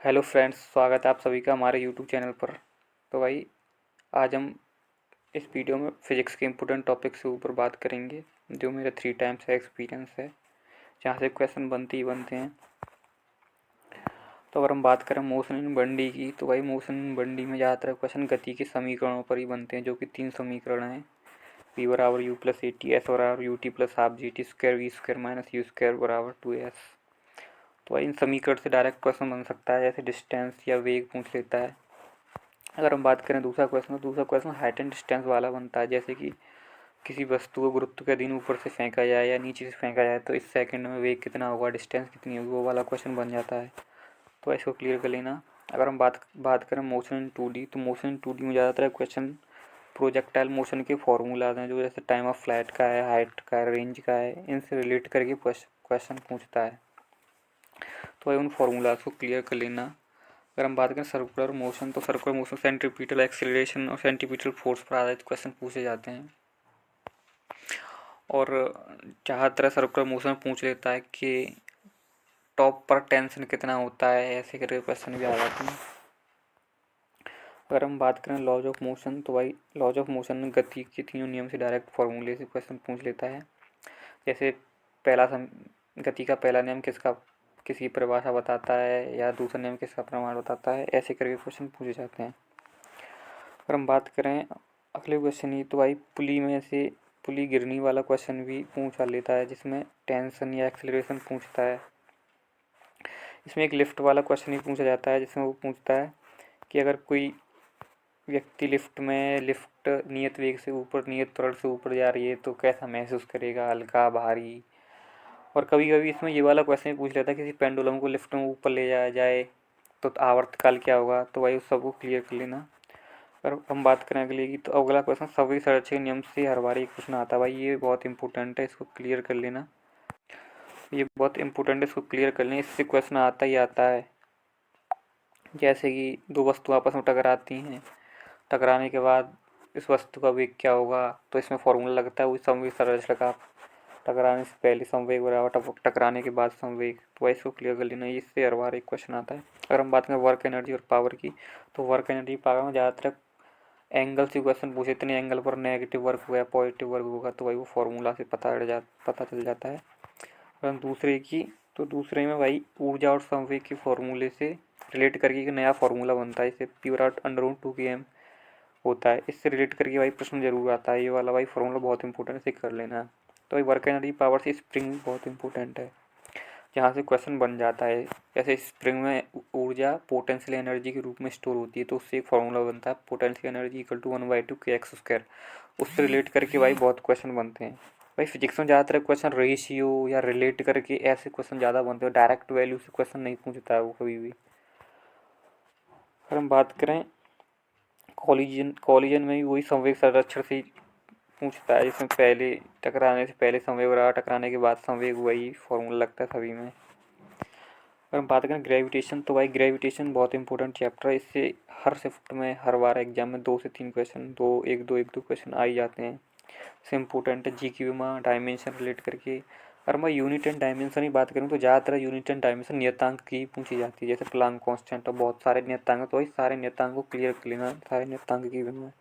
Hello friends, स्वागत है आप सभी का हमारे यूट्यूब चैनल पर। तो भाई, आज हम इस वीडियो में फ़िज़िक्स के इम्पोर्टेंट टॉपिक से ऊपर बात करेंगे, जो मेरा 3 टाइम्स का एक्सपीरियंस है, जहाँ से क्वेश्चन बनते ही बनते हैं। तो अगर हम बात करें मोशन इन बंडी की, तो भाई मोशन इन बंडी में ज़्यादातर क्वेश्चन गति के समीकरणों पर ही बनते हैं, जो कि 3 समीकरण हैं। पी बराबर U plus A T, S बराबर U T plus half G T square V square minus U square बराबर 2s। तो भाई इन समीकरण से डायरेक्ट क्वेश्चन बन सकता है, जैसे डिस्टेंस या वेग पूछ लेता है। अगर हम बात करें दूसरा क्वेश्चन, तो दूसरा क्वेश्चन हाइट एंड डिस्टेंस वाला बनता है, जैसे कि किसी वस्तु को गुरुत्व के अधीन ऊपर से फेंका जाए या नीचे से फेंका जाए तो इस सेकंड में वेग कितना होगा, डिस्टेंस कितनी होगी, वो वाला क्वेश्चन बन जाता है। तो इसको क्लियर कर लेना। अगर हम बात करें मोशन इन 2D, तो मोशन इन 2D में ज़्यादातर क्वेश्चन प्रोजेक्टाइल मोशन के फॉर्मूलाज हैं, जो जैसे टाइम ऑफ फ्लाइट का है, हाइट का है, रेंज का है, इनसे रिलेट करके क्वेश्चन पूछता है। तो भाई उन फॉर्मूलाज को क्लियर कर लेना। अगर हम बात करें सर्कुलर मोशन, तो सर्कुलर मोशन सेंट्रीपिटल एक्सीलरेशन और सेंट्रीपिटल फोर्स पर आधारित क्वेश्चन पूछे जाते हैं। और ज़्यादातर सर्कुलर मोशन पूछ लेता है कि टॉप पर टेंशन कितना होता है, ऐसे करके क्वेश्चन भी आ जाते हैं। अगर हम बात करें लॉज ऑफ मोशन, तो भाई लॉज ऑफ मोशन में गति के तीनों नियम से डायरेक्ट फॉर्मूले से क्वेश्चन पूछ लेता है। जैसे गति का पहला नियम किसी परिभाषा बताता है, या दूसरा नियम किसका प्रमाण बताता है, ऐसे करके क्वेश्चन पूछे जाते हैं। अगर हम बात करें अगले क्वेश्चन की, तो भाई पुली गिरने वाला क्वेश्चन भी पूछा लेता है, जिसमें टेंशन या एक्सेलरेशन पूछता है। इसमें एक लिफ्ट वाला क्वेश्चन भी पूछा जाता है, जिसमें वो पूछता है कि अगर कोई व्यक्ति लिफ्ट नियत वेग से ऊपर, नियत त्वरण से ऊपर जा रही है तो कैसा महसूस करेगा, हल्का, भारी। और कभी कभी इसमें ये वाला क्वेश्चन भी पूछ लेता है, किसी पेंडुलम को लिफ्ट में ऊपर ले जाया जाए तो आवर्तकाल क्या होगा। तो भाई उस सबको क्लियर कर लेना। अगर हम बात करें अगले की, तो अगला क्वेश्चन सभी संरचना नियम से हर बार एक प्रश्न आता है। भाई ये बहुत इंपॉर्टेंट है, इसको क्लियर कर लेना। ये बहुत इंपॉर्टेंट है, इसको क्लियर कर लेना, इससे क्वेश्चन आता ही आता है। जैसे कि दो वस्तु आपस में टकराती हैं, टकराने के बाद इस वस्तु का वेग क्या होगा, तो इसमें फॉर्मूला लगता है वही संवेग संरचना का। टकराने से पहले संवेग बराबर टकराने के बाद संवेग। तो इसको क्लियर कर लेना, इससे हर बार एक क्वेश्चन आता है। अगर हम बात करें वर्क एनर्जी और पावर की, तो वर्क एनर्जी पावर में ज़्यादातर एंगल से क्वेश्चन पूछे, इतने एंगल पर नेगेटिव वर्क होगा या पॉजिटिव वर्क होगा, तो भाई वो फॉर्मूला से पता चल जाता है। अगर हम दूसरे की, तो दूसरे में भाई ऊर्जा और संवेग के फॉर्मूले से रिलेट करके एक नया फार्मूला बनता है, इसे पी बराबर √2km होता है। इससे रिलेट करके भाई प्रश्न जरूर आता है, ये वाला भाई फार्मूला बहुत इंपॉर्टेंट है, इसे कर लेना है। तो भाई वर्क एनर्जी पावर से स्प्रिंग बहुत इंपॉर्टेंट है, जहाँ से क्वेश्चन बन जाता है। जैसे स्प्रिंग में ऊर्जा पोटेंशियल एनर्जी के रूप में स्टोर होती है, तो उससे एक फार्मूला बनता है, potential energy equal to 1/2kx²। उससे रिलेट करके भाई बहुत क्वेश्चन बनते हैं। भाई फिजिक्स में ज़्यादातर क्वेश्चन रेशियो या रिलेट करके ऐसे क्वेश्चन ज़्यादा बनते हैं, डायरेक्ट वैल्यू से क्वेश्चन नहीं पूछता है वो कभी भी। अगर हम बात करें कॉलिजन में भी वही संवेग संरक्षण से पूछता है, जिसमें पहले टकराने से पहले संवेग रहा, टकराने के बाद संवेग, वही फॉर्मूला लगता है सभी में। अगर हम बात करें ग्रेविटेशन, तो भाई ग्रेविटेशन बहुत इंपॉर्टेंट चैप्टर है, इससे हर शिफ्ट में हर बार एग्जाम में 2 से 3 क्वेश्चन, एक दो क्वेश्चन आ ही जाते हैं। इससे इंपॉर्टेंट है जी में डायमेंशन रिलेट करके। अगर मैं यूनिट एंड डायमेंशन की बात करूँ, तो ज़्यादातर यूनिट एंड डायमेंशन नियतांक की पूछी जाती है, जैसे प्लांक कांस्टेंट और बहुत सारे नियतांक। तो भाई सारे नियतांक को क्लियर कर लेना, सारे नियतांक की बना,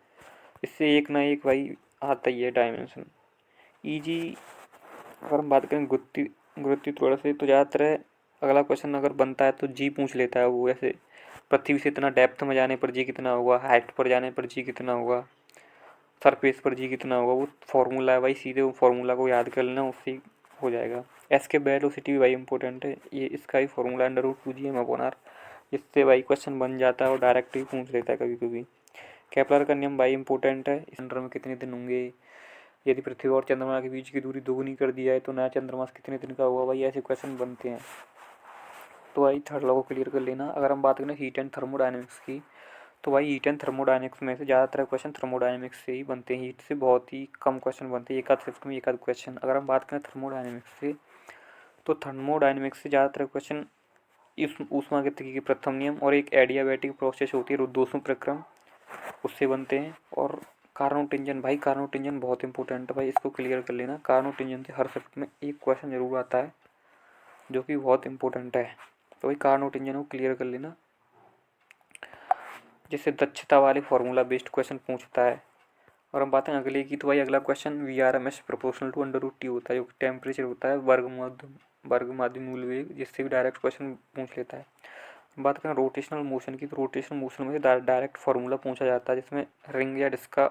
इससे एक ना एक भाई आता ही है डायमेंशन ईजी। अगर हम बात करें गुरुत्वीय त्वरण से, तो ज़्यादातर अगला क्वेश्चन अगर बनता है तो जी पूछ लेता है वो, ऐसे पृथ्वी से इतना डेप्थ में जाने पर जी कितना होगा, हाइट पर जाने पर जी कितना होगा, सरफेस पर जी कितना होगा। वो फार्मूला है भाई, सीधे वो फार्मूला को याद कर लेना, उससे हो जाएगा। एस के वेलोसिटी भी भाई इंपॉर्टेंट है, ये इसका ही फार्मूला √2gm/r, इससे भाई क्वेश्चन बन जाता है और डायरेक्ट ही पूछ लेता है कभी कभी। केपलर का नियम भाई इंपॉर्टेंट है, इस चंद्र में कितने दिन होंगे, यदि पृथ्वी और चंद्रमा के बीच की दूरी दोगुनी कर दी जाए तो नया चंद्रमा कितने दिन का होगा। भाई ऐसे क्वेश्चन बनते हैं, तो भाई थर्ड लॉ को क्लियर कर लेना। अगर हम बात करें हीट एंड थर्मोडायनेमिक्स की, तो भाई हीट एंड थर्मोडायनेमिक्स में से ज़्यादातर क्वेश्चन थर्मोडायनेमिक्स से ही बनते हैं, हीट से बहुत ही कम क्वेश्चन बनते हैं, एक आध शिफ्ट में एक आध क्वेश्चन। अगर हम बात करें थर्मोडायनेमिक्स से, तो थर्मोडायनेमिक्स से ज़्यादातर क्वेश्चन इस ऊष्मागतिकी के प्रथम नियम और एक एडियाबैटिक प्रोसेस होती है रुद्धोष्म प्रक्रम, उससे बनते हैं। और कार्नोट इंजन, भाई कार्नोट इंजन बहुत इंपॉर्टेंट है भाई, इसको क्लियर कर लेना। कार्नोट इंजन से हर शिफ्ट में एक क्वेश्चन जरूर आता है, जो कि बहुत इंपॉर्टेंट है, तो भाई कार्नोट इंजन को क्लियर कर लेना। जिससे दक्षता वाले फार्मूला बेस्ड क्वेश्चन पूछता है। और हम बात करें अगले की, तो भाई अगला question VRMS proportional to √T होता है, जो टेम्परेचर होता है वर्ग माध्य मूल वेग, जिससे भी डायरेक्ट क्वेश्चन पूछ लेता है। बात करें रोटेशनल मोशन की, तो रोटेशनल मोशन में से डायरेक्ट फार्मूला पूछा जाता है, जिसमें रिंग या डिस्क का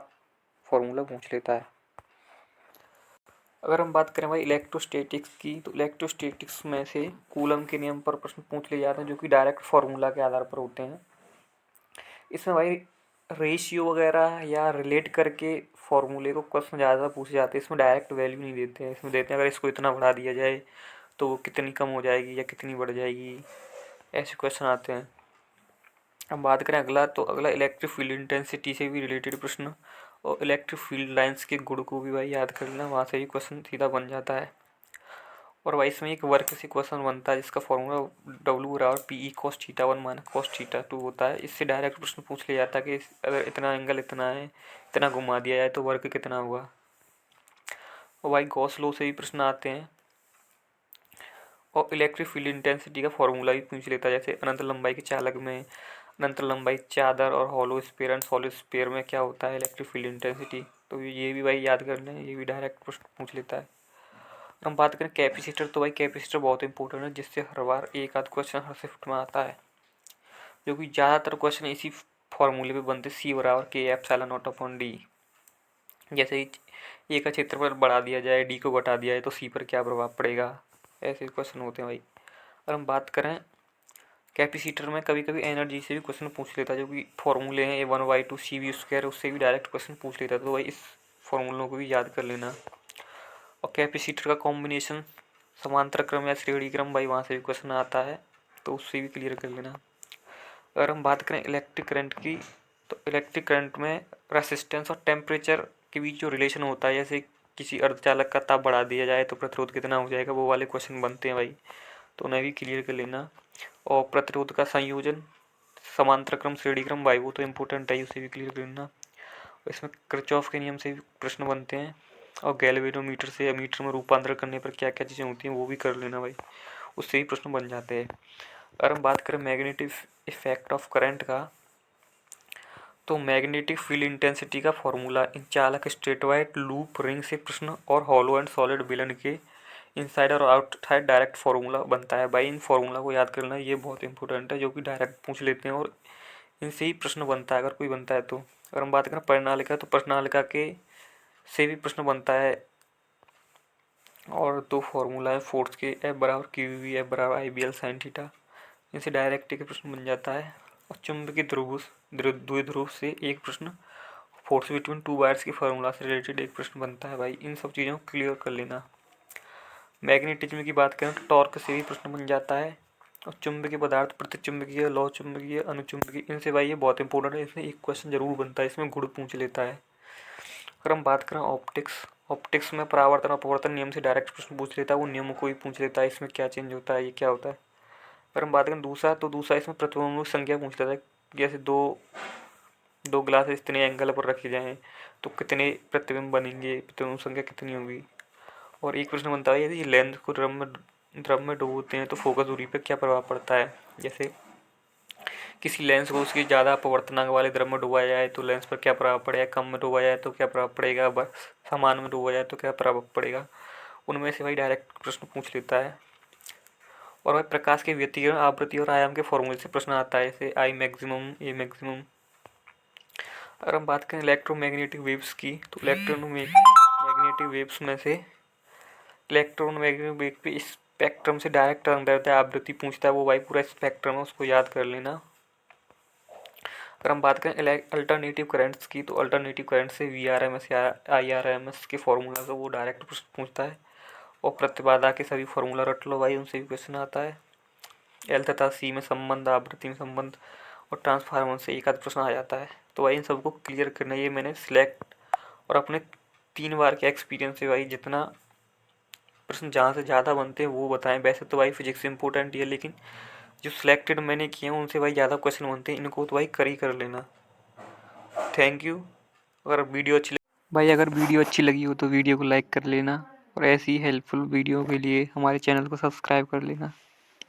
फार्मूला पूछ लेता है। अगर हम बात करें भाई इलेक्ट्रोस्टैटिक्स की, तो इलेक्ट्रोस्टैटिक्स में से कूलम के नियम पर प्रश्न पूछ लिए जाते हैं, जो कि डायरेक्ट फार्मूला के आधार पर होते हैं। इसमें भाई रेशियो वगैरह या रिलेट करके फार्मूले को क्वेश्चन ज़्यादा पूछे जाते हैं। इसमें डायरेक्ट वैल्यू नहीं देते हैं, इसमें देते हैं अगर इसको इतना बढ़ा दिया जाए तो वो कितनी कम हो जाएगी या कितनी बढ़ जाएगी, ऐसे क्वेश्चन आते हैं। अब बात करें अगला, तो अगला इलेक्ट्रिक फील्ड इंटेंसिटी से भी रिलेटेड प्रश्न और इलेक्ट्रिक फील्ड लाइंस के गुण को भी भाई याद कर लेना, वहाँ से भी क्वेश्चन सीधा बन जाता है। और भाई इसमें एक वर्क से क्वेश्चन बनता है जिसका फॉर्मूला W/PE cos θ1 - cos θ2 होता है। इससे डायरेक्ट प्रश्न पूछ लिया जाता है कि अगर इतना एंगल इतना है, इतना घुमा दिया जाए तो वर्क कितना हुआ। और भाई गॉस लॉ से भी प्रश्न आते हैं। और इलेक्ट्रिक फील्ड इंटेंसिटी का फॉर्मूला भी पूछ लेता है, जैसे अनंत लंबाई के चालक में अनंत लंबाई चादर और hollow sphere and solid sphere में क्या होता है इलेक्ट्रिक फील्ड इंटेंसिटी, तो ये भी भाई याद कर लें, ये भी डायरेक्ट प्रश्न पूछ लेता है। हम बात करें कैपेसिटर, तो भाई कैपेसिटर बहुत इंपॉर्टेंट है, जिससे हर बार एक आध क्वेश्चन हर शिफ्ट में आता है, जो कि ज़्यादातर क्वेश्चन इसी फॉर्मूले पे बनते, C/K/ε0/D। जैसे ही ए का क्षेत्रफल बढ़ा दिया जाए, डी को घटा दिया जाए तो सी पर क्या प्रभाव पड़ेगा, ऐसे क्वेश्चन होते हैं भाई। और हम बात करें कैपेसिटर में कभी कभी एनर्जी से भी क्वेश्चन पूछ लेता है, जो कि फॉर्मूले हैं A1/2 CV², उससे भी डायरेक्ट क्वेश्चन पूछ लेता है, तो भाई इस फॉर्मूलों को भी याद कर लेना। और कैपेसिटर का कॉम्बिनेशन समांतर क्रम या श्रेणी क्रम, भाई वहाँ से भी क्वेश्चन आता है, तो उससे भी क्लियर कर लेना। अगर हम बात करें इलेक्ट्रिक करंट की, तो इलेक्ट्रिक करंट में रेसिस्टेंस और टेम्परेचर के बीच जो रिलेशन होता है, जैसे किसी अर्धचालक का ताप बढ़ा दिया जाए तो प्रतिरोध कितना हो जाएगा, वो वाले क्वेश्चन बनते हैं भाई, तो उन्हें भी क्लियर कर लेना। और प्रतिरोध का संयोजन समांतर क्रम श्रेणी क्रम, भाई वो तो इम्पोर्टेंट है, उसे भी क्लियर कर लेना। इसमें किरचॉफ के नियम से भी प्रश्न बनते हैं। और गैल्वेनोमीटर से एमीटर में रूपांतरण करने पर क्या क्या चीज़ें होती हैं, वो भी कर लेना भाई, उससे ही प्रश्न बन जाते हैं। अगर हम बात करें मैग्नेटिक इफेक्ट ऑफ करंट का, तो मैग्नेटिक फील्ड इंटेंसिटी का फॉर्मूला इन चालक स्ट्रेटवाइड लूप रिंग से प्रश्न और हॉलो एंड सॉलिड बेलन के इनसाइड और आउटसाइड डायरेक्ट फार्मूला बनता है। भाई इन फार्मूला को याद करना, ये बहुत इंपॉर्टेंट है, जो कि डायरेक्ट पूछ लेते हैं और इनसे ही प्रश्न बनता है अगर कोई बनता है तो। अगर हम बात करें प्रणालिका, तो प्रणालिका के से भी प्रश्न बनता है, और दो फार्मूला है फोर्स के, F/QV, F/IBL sin थीटा, इनसे डायरेक्ट एक प्रश्न बन जाता है। और चुंबकीय द्विध्रुव से एक प्रश्न, फोर्स बिटवीन टू वायर्स के फार्मूला से रिलेटेड एक प्रश्न बनता है भाई, इन सब चीज़ों को क्लियर कर लेना। मैग्नेटिज्म की बात करें तो टॉर्क से भी प्रश्न बन जाता है। और चुंबकीय पदार्थ, प्रतिचुंबकीय, लौ चुंबकीय, अनुचुंबकीय, इनसे भाई ये बहुत इंपॉर्टेंट है, इसमें एक क्वेश्चन जरूर बनता है, इसमें गुण पूछ लेता है। अगर हम बात करें ऑप्टिक्स में परावर्तन अपवर्तन नियम से डायरेक्ट प्रश्न पूछ लेता है, वो नियम को भी पूछ लेता है, इसमें क्या चेंज होता है, ये क्या होता है। अगर हम बात करें दूसरा, तो दूसरा इसमें प्रतिबिंब संख्या पूछ लेता है, जैसे दो ग्लास इतने एंगल पर रखे जाएं तो कितने प्रतिबिंब बनेंगे, प्रतिबिंब संख्या कितनी होगी। और एक प्रश्न बनता है, यदि लेंस को द्रव में डुबोते हैं तो फोकस दूरी पर क्या प्रभाव पड़ता है। जैसे किसी लेंस को उसकी ज़्यादा अपवर्तनांक वाले द्रव में डुबाया जाए तो लेंस पर क्या प्रभाव पड़ेगा, कम में डुबाया जाए तो क्या प्रभाव पड़ेगा, बस समान में डुबाया जाए तो क्या प्रभाव पड़ेगा, उनमें से भाई डायरेक्ट प्रश्न पूछ लेता है। और भाई प्रकाश के व्यतिकरण, आवृत्ति और आयाम के फॉर्मूले से प्रश्न आता है, जैसे I मैक्सिमम, A मैक्सिमम। अगर हम बात करें इलेक्ट्रोमैग्नेटिक वेव्स की, तो इलेक्ट्रोमैग्नेटिक वेव्स में से इलेक्ट्रोमैग्नेटिक वेव पे स्पेक्ट्रम से डायरेक्ट तरंगदैर्ध्य आवृत्ति पूछता है, वो भाई पूरा स्पेक्ट्रम है, उसको याद कर लेना। अगर हम बात करें अल्टरनेटिव करंट्स की, तो अल्टरनेटिव करंट से VRMS या IRMS के फॉर्मूला का वो डायरेक्ट प्रश्न पूछता है। और प्रतिबाधा के सभी फॉर्मूला रट लो भाई, उनसे भी क्वेश्चन आता है। L तथा C में संबंध, आवृत्ति में संबंध, और ट्रांसफार्मर से एक आध प्रश्न आ जाता है, तो भाई इन सबको क्लियर करना। ये मैंने सिलेक्ट और अपने 3 बार के एक्सपीरियंस से भाई जितना प्रश्न जहाँ से ज़्यादा बनते हैं वो बताएं। वैसे तो भाई फिजिक्स इंपॉर्टेंट है, लेकिन जो सिलेक्टेड मैंने किए हैं उनसे भाई ज़्यादा क्वेश्चन बनते हैं, इनको तो भाई कर लेना। Thank you. अगर वीडियो अच्छी लगी हो तो वीडियो को लाइक कर लेना, और ऐसी हेल्पफुल वीडियो के लिए हमारे चैनल को सब्सक्राइब कर लेना।